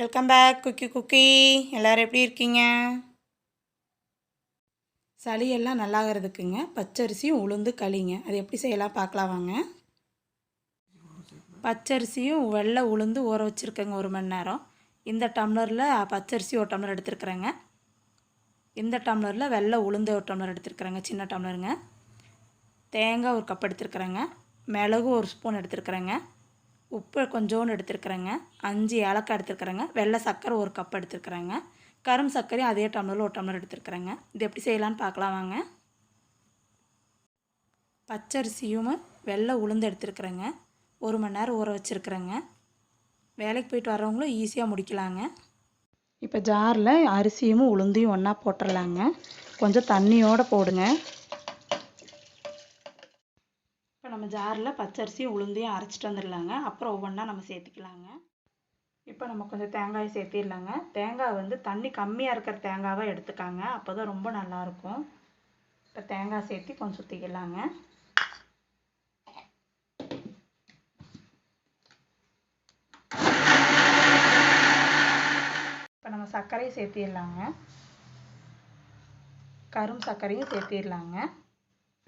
Welcome back cookie cookie. எல்லோரும் எப்படி இருக்கீங்க? சளியெல்லாம் நல்லாகிறதுக்குங்க பச்சரிசியும் உளுந்து களிங்க. அது எப்படி செய்யலாம் பார்க்கலாம் வாங்க. பச்சரிசியும் வெள்ளை உளுந்து ஊற வச்சுருக்கேங்க 1 மணி நேரம். இந்த டம்ளரில் பச்சரிசி 1 டம்ளர் எடுத்துருக்குறேங்க. இந்த டம்ளரில் வெள்ளை உளுந்து 1 டம்ளர் எடுத்துருக்குறேங்க, சின்ன டம்ளருங்க. தேங்காய் 1 கப் எடுத்துருக்குறேங்க. மிளகு 1 ஸ்பூன் எடுத்துருக்குறேங்க. உப்பு கொஞ்சோண்டு எடுத்துருக்குறேங்க. 5 ஏலக்காய் எடுத்துருக்குறேங்க. வெள்ளை சர்க்கரை 1 கப் எடுத்துருக்குறேங்க. கரும் சர்க்கரையும் அதே டம்ளரில் 1 டம்ளர் எடுத்துருக்குறேங்க. இது எப்படி செய்யலான்னு பார்க்கலாம் வாங்க. பச்சரிசியும் வெள்ளை உளுந்து எடுத்துருக்குறேங்க. 1 மணி நேரம் ஊற வச்சுருக்குறேங்க. வேலைக்கு போயிட்டு வரவங்களும் ஈஸியாக முடிக்கலாங்க. இப்போ ஜாரில் அரிசியும் உளுந்தையும் ஒன்றா போட்டுடலாங்க. கொஞ்சம் தண்ணியோடு போடுங்க. இப்போ நம்ம ஜாரில் பச்சரிசியும் உளுந்தையும் அரைச்சிட்டு வந்துடலாங்க. அப்புறம் ஒவ்வொன்றா நம்ம சேர்த்துக்கலாங்க. இப்போ நம்ம கொஞ்சம் தேங்காயை சேர்த்திடலாங்க. தேங்காய் வந்து தண்ணி கம்மியாக இருக்கிற தேங்காவை எடுத்துக்காங்க, அப்போ தான் ரொம்ப நல்லாயிருக்கும். இப்போ தேங்காய் சேர்த்து கொஞ்சம் சுற்றிக்கலாங்க. இப்போ நம்ம சர்க்கரையும் சேர்த்திடலாங்க. கரும் சர்க்கரையும் சேர்த்திடலாங்க.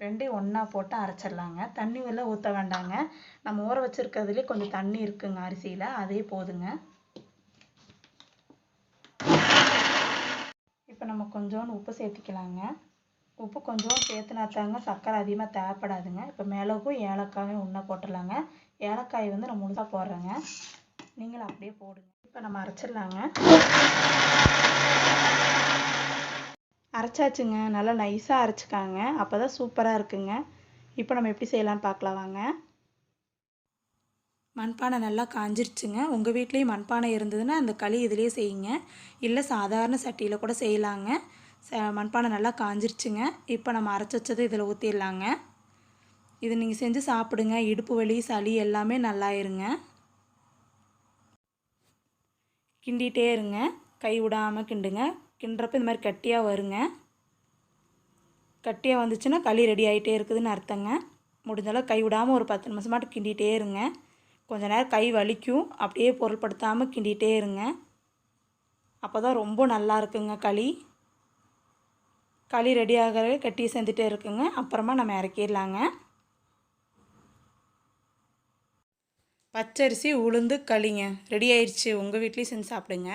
ரெண்டையும் ஒன்றா போட்டு அரைச்சிடலாங்க. தண்ணி எல்லாம் ஊற்ற வேண்டாங்க. நம்ம ஊற வச்சுருக்கிறதுலே கொஞ்சம் தண்ணி இருக்குங்க அரிசியில், அதே போதுங்க. இப்போ நம்ம கொஞ்சோண்டு உப்பு சேர்த்திக்கலாங்க. உப்பு கொஞ்சம் சேர்த்துனாத்தாங்க சர்க்கரை அதிகமாக தேவைப்படாதுங்க. இப்போ மிளகும் ஏலக்காயும் ஒன்றா போட்டுடலாங்க. ஏலக்காய் வந்து நான் முழுசாக போடுறேங்க, நீங்களும் அப்படியே போடுங்க. இப்போ நம்ம அரைச்சிடலாங்க. அரைச்சாச்சுங்க. நல்லா நைஸாக அரைச்சிக்காங்க, அப்போ தான் சூப்பராக இருக்குங்க. இப்போ நம்ம எப்படி செய்யலான்னு பார்க்கலாம் வாங்க. மண்பானை நல்லா காஞ்சிருச்சுங்க. உங்கள் வீட்லேயும் மண்பானை இருந்ததுன்னா அந்த களி இதிலே செய்யுங்க, இல்லை சாதாரண சட்டியில் கூட செய்யலாங்க. மண்பானை நல்லா காஞ்சிருச்சுங்க. இப்போ நம்ம அரைச்சி வச்சது இதில் ஊற்றிடலாங்க. இது நீங்கள் செஞ்சு சாப்பிடுங்க. இடுப்பு வலி, சளி எல்லாமே நல்லாயிருங்க. கிண்டிகிட்டே இருங்க, கை விடாமல் கிண்டுங்க. கிண்டுறப்ப இந்த மாதிரி கட்டியாக வருங்க. கட்டியாக வந்துச்சுன்னா களி ரெடி ஆகிட்டே இருக்குதுன்னு அர்த்தங்க. முடிஞ்சளவு கை விடாமல் ஒரு 10 நிமிஷம் மட்டும் கிண்டிகிட்டே இருங்க. கொஞ்ச நேரம் கை வலிக்கும், அப்படியே பொருள்படுத்தாமல் கிண்டிகிட்டே இருங்க. அப்போ தான் ரொம்ப நல்லா இருக்குங்க களி. களி ரெடி ஆகிற கட்டி செஞ்சுட்டே இருக்குங்க. அப்புறமா நம்ம இறக்கிடலாங்க. பச்சரிசி உளுந்து களிங்க ரெடி ஆயிடுச்சு. உங்கள் வீட்லேயும் செஞ்சு சாப்பிடுங்க.